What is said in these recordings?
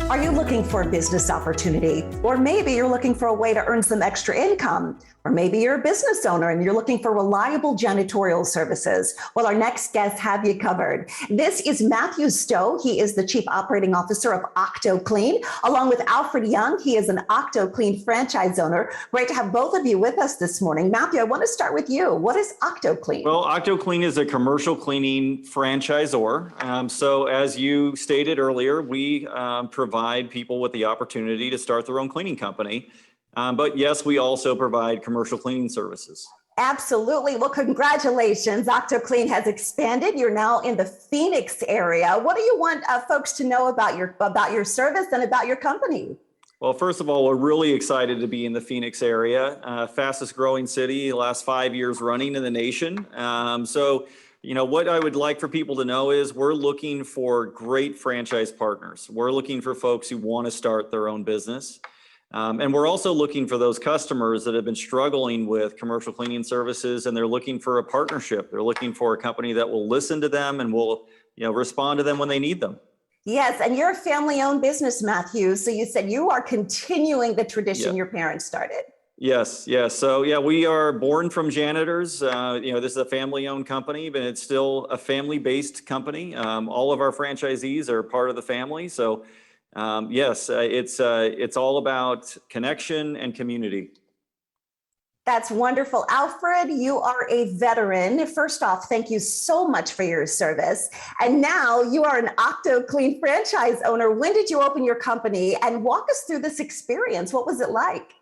Are you looking for a business opportunity? Or maybe you're looking for a way to earn some extra income? Or maybe you're a business owner and you're looking for reliable janitorial services. Well, our next guests have you covered. This is Matthew Stowe. He is the Chief Operating Officer of OctoClean, along with Alfred Young. He is an OctoClean franchise owner. Great to have both of you with us this morning. Matthew, I want to start with you. What is OctoClean? Well, OctoClean is a commercial cleaning franchisor. So as you stated earlier, we provide people with the opportunity to start their own cleaning company. But yes, we also provide commercial cleaning services. Absolutely. Well, congratulations. OctoClean has expanded. You're now in the Phoenix area. What do you want folks to know about your service and about your company? Well, first of all, we're really excited to be in the Phoenix area, fastest growing city the last 5 years running in the nation. What I would like for people to know is we're looking for great franchise partners. We're looking for folks who want to start their own business. And we're also looking for those customers that have been struggling with commercial cleaning services, and they're looking for a partnership. They're looking for a company that will listen to them and will, respond to them when they need them. Yes, and you're a family-owned business, Matthew. So you said you are continuing the tradition your parents started. Yes. So yeah, we are born from janitors. This is a family-owned company, but it's still a family-based company. All of our franchisees are part of the family. So yes, it's all about connection and community. That's wonderful. Alfred, you are a veteran. First off, thank you so much for your service. And now you are an OctoClean franchise owner. When did you open your company? And walk us through this experience. What was it like?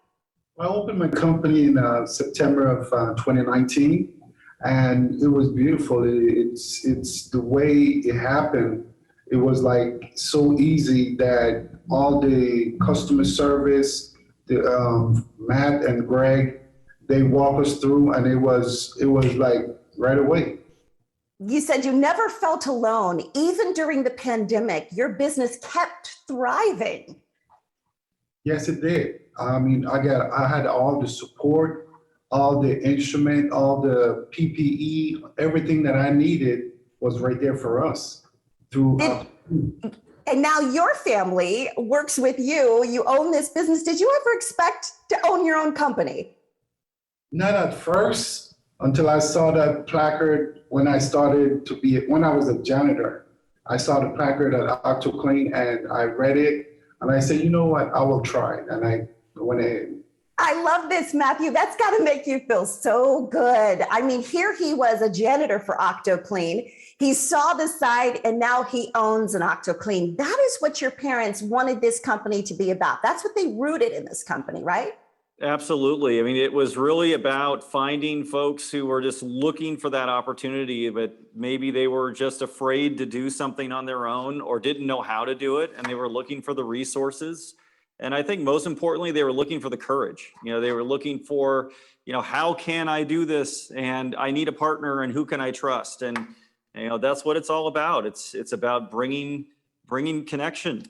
Well, I opened my company in September of 2019, and it was beautiful. It's the way it happened. It was like so easy that all the customer service, Matt and Greg, they walk us through, and it was like right away. You said you never felt alone. Even during the pandemic, your business kept thriving. Yes, it did. I mean, I had all the support, all the instrument, all the PPE, everything that I needed was right there for us. And now your family works with you. You own this business. Did you ever expect to own your own company? Not at first, until I saw that placard when I was a janitor. I saw the placard at OctoClean and I read it and I said, you know what, I will try. And I went ahead. I love this, Matthew. That's got to make you feel so good. I mean, here he was a janitor for OctoClean. He saw the side and now he owns an OctoClean. That is what your parents wanted this company to be about. That's what they rooted in this company, right? Absolutely. I mean, it was really about finding folks who were just looking for that opportunity, but maybe they were just afraid to do something on their own or didn't know how to do it. And they were looking for the resources. And I think most importantly, they were looking for the courage. They were looking for, how can I do this? And I need a partner, and who can I trust? And, that's what it's all about. It's about bringing connection.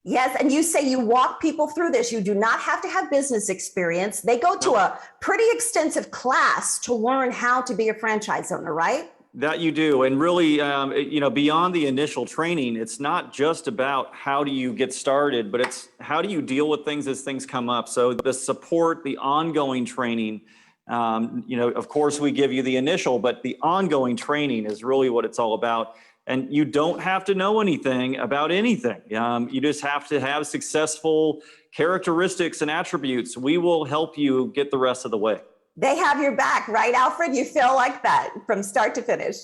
Yes, and you say you walk people through this. You do not have to have business experience. They go to a pretty extensive class to learn how to be a franchise owner, right? That you do. And really, beyond the initial training, it's not just about how do you get started, but it's how do you deal with things as things come up. So the support, the ongoing training, of course we give you the initial, but the ongoing training is really what it's all about. And you don't have to know anything about anything. You just have to have successful characteristics and attributes. We will help you get the rest of the way. They have your back, right, Alfred? You feel like that from start to finish.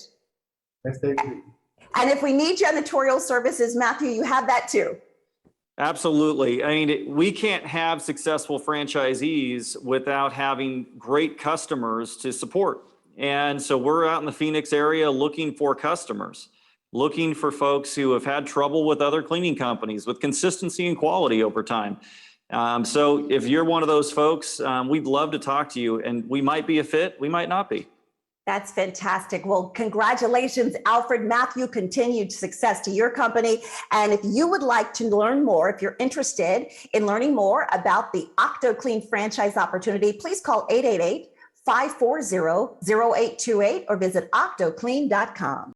Yes, they do. And if we need janitorial services, Matthew, you have that too. Absolutely. I mean, we can't have successful franchisees without having great customers to support. And so we're out in the Phoenix area looking for customers, looking for folks who have had trouble with other cleaning companies, with consistency and quality over time. So if you're one of those folks, we'd love to talk to you, and we might be a fit, we might not be. That's fantastic. Well, congratulations, Alfred. Matthew, continued success to your company. And if you would like to learn more, if you're interested in learning more about the OctoClean franchise opportunity, please call 888-540-0828 or visit octoclean.com.